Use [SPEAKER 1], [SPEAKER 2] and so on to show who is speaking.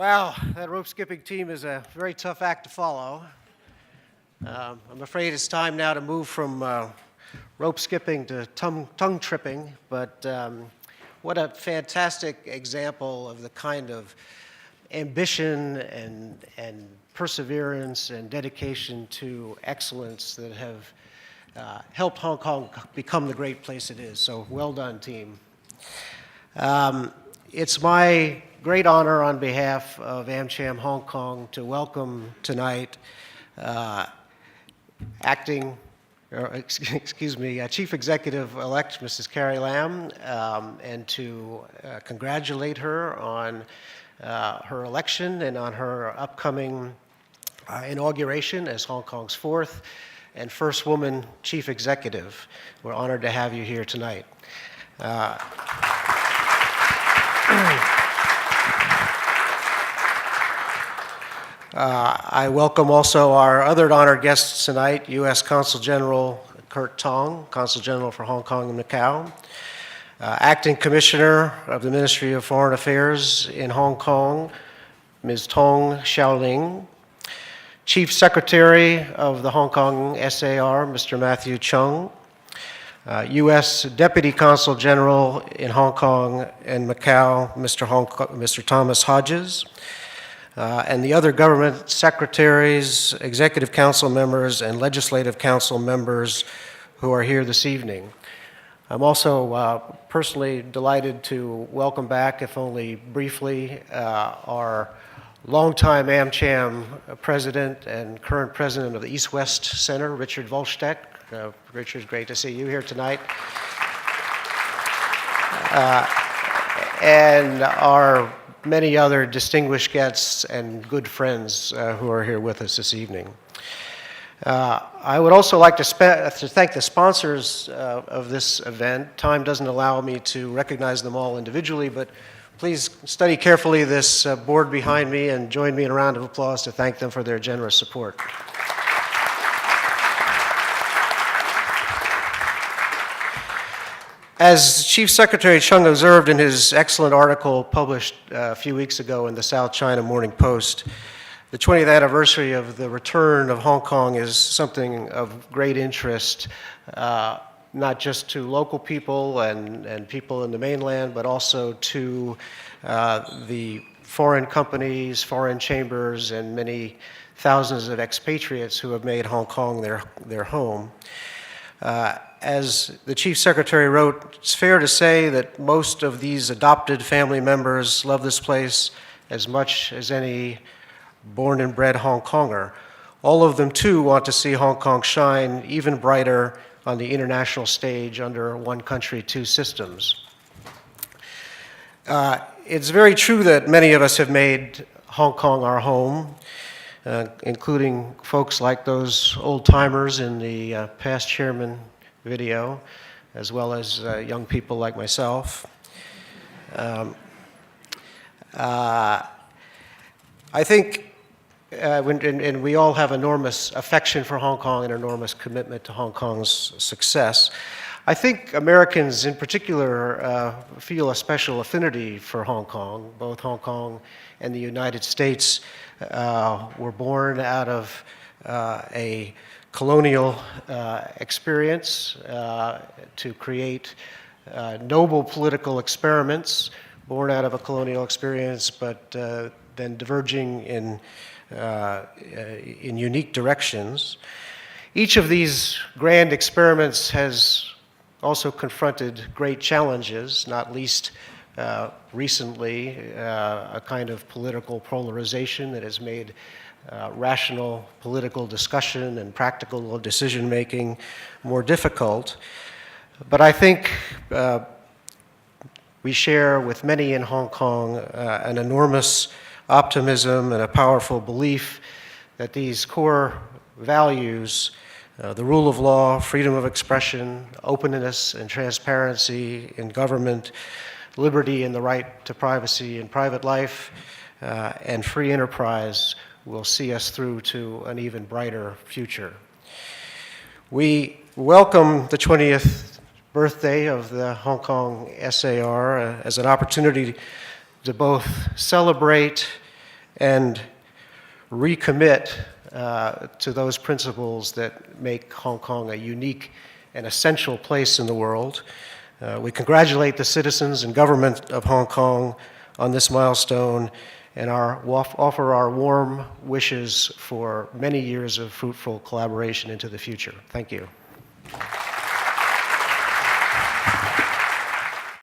[SPEAKER 1] Wow, that rope skipping team is a very tough act to follow. I'm afraid it's time now to move from rope skipping to tongue tripping, but what a fantastic example of the kind of ambition and perseverance and dedication to excellence that have helped Hong Kong become the great place it is. So well done, team. It's my great honor on behalf of AmCham Hong Kong to welcome tonight Chief Executive-elect Mrs. Carrie Lam, and to congratulate her on her election and on her upcoming inauguration as Hong Kong's fourth and first woman Chief Executive. We're honored to have you here tonight. I welcome also our other honored guests tonight, U.S. Consul General Kurt Tong, Consul General for Hong Kong and Macau, Acting Commissioner of the Ministry of Foreign Affairs in Hong Kong, Ms. Tong Xiaoling, Chief Secretary of the Hong Kong SAR, Mr. Matthew Chung, U.S. Deputy Consul General in Hong Kong and Macau, Mr. Thomas Hodges, and the other government secretaries, executive council members, and legislative council members who are here this evening. I'm also personally delighted to welcome back, if only briefly, our longtime AmCham president and current president of the East-West Center, Richard Volstedt. Richard, great to see you here tonight. And our many other distinguished guests and good friends who are here with us this evening. I would also like to thank the sponsors of this event. Time doesn't allow me to recognize them all individually, but please study carefully this board behind me and join me in a round of applause to thank them for their generous support. As Chief Secretary Chung observed in his excellent article published a few weeks ago in the South China Morning Post, the 20th anniversary of the return of Hong Kong is something of great interest, not just to local people and people in the mainland, but also to the foreign companies, foreign chambers, and many thousands of expatriates who have made Hong Kong their home. As the Chief Secretary wrote, it's fair to say that most of these adopted family members love this place as much as any born and bred Hong Konger. All of them, too, want to see Hong Kong shine even brighter on the international stage under one country, two systems. It's very true that many of us have made Hong Kong our home, including folks like those old-timers in the past chairman video, as well as young people like myself. I think, and we all have enormous affection for Hong Kong and enormous commitment to Hong Kong's success. I think Americans in particular feel a special affinity for Hong Kong. Both Hong Kong and the United States were born out of a colonial experience to create noble political experiments born out of a colonial experience, but then diverging in unique directions. Each of these grand experiments has also confronted great challenges, not least recently a kind of political polarization that has made rational political discussion and practical decision-making more difficult. But I think we share with many in Hong Kong an enormous optimism and a powerful belief that these core values, the rule of law, freedom of expression, openness and transparency in government, liberty and the right to privacy in private life, and free enterprise will see us through to an even brighter future. We welcome the 20th birthday of the Hong Kong SAR as an opportunity to both celebrate and recommit to those principles that make Hong Kong a unique and essential place in the world. We congratulate the citizens and government of Hong Kong on this milestone and offer our warm wishes for many years of fruitful collaboration into the future. Thank you.